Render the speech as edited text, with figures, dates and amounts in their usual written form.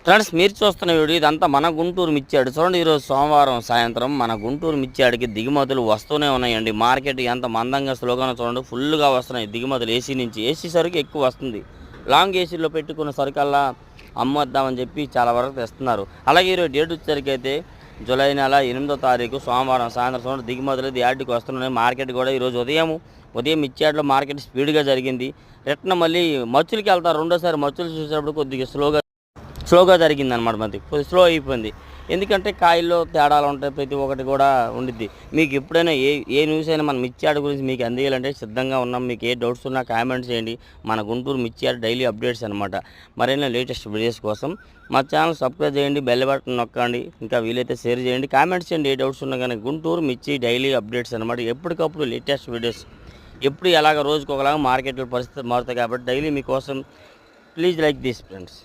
Friends మీరు చూస్తున్న video ఇదంతా మన గుంటూరు మిర్చాడు చూడండి. ఈరోజు సోమవారం సాయంత్రం మన గుంటూరు మిర్చాడికి దిగుమతులు వస్తూనే ఉన్నాయండి. మార్కెట్ ఎంత మందంగా స్లోగానో చూడండి, ఫుల్గా వస్తున్నాయి దిగుమతులు. ఏసీ నుంచి ఏసీ సరుకు ఎక్కువ వస్తుంది. లాంగ్ ఏసీలో పెట్టుకున్న సరుకల్లా అమ్మొద్దామని చెప్పి చాలా వరకు తెస్తున్నారు. అలాగే ఈరోజు డేట్ వచ్చేసరికి అయితే జూలై నెల 8వ తారీఖు సోమవారం సాయంత్రం చూడండి దిగుమతులు యార్డ్కి వస్తున్నాయి. మార్కెట్ కూడా ఈరోజు ఉదయం మిర్చాడులో మార్కెట్ స్పీడ్గా జరిగింది. రిటర్న్ మళ్ళీ మచ్చులకి వెళ్తారు. రెండోసారి మచ్చులు చూసేటప్పుడు కొద్దిగా స్లోగా జరిగిందనమాట. మనకి కొద్దిగా స్లో అయిపోయింది. ఎందుకంటే కాయల్లో తేడాలు ఉంటాయి, ప్రతి ఒక్కటి కూడా ఉండిద్ది. మీకు ఎప్పుడైనా ఏ న్యూస్ అయినా మన మిర్చాడు గురించి మీకు అందియాలంటే సిద్ధంగా ఉన్నాం. మీకు ఏ డౌట్స్ ఉన్నా కామెంట్స్ చేయండి. మన గుంటూరు మిర్చాడు డైలీ అప్డేట్స్ అనమాట. మరైనా లేటెస్ట్ వీడియోస్ కోసం మా ఛానల్ సబ్స్క్రైబ్ చేయండి, బెల్ బటన్ నొక్కండి, ఇంకా వీలైతే షేర్ చేయండి, కామెంట్స్ చేయండి. ఏ డౌట్స్ ఉన్నా కానీ గుంటూరు మిర్చి డైలీ అప్డేట్స్ అనమాట. ఎప్పటికప్పుడు లేటెస్ట్ వీడియోస్, ఎప్పుడు ఎలాగ రోజుకొకలాగా మార్కెట్లో పరిస్థితి మారుతాయి కాబట్టి డైలీ మీకోసం. Please like this friends.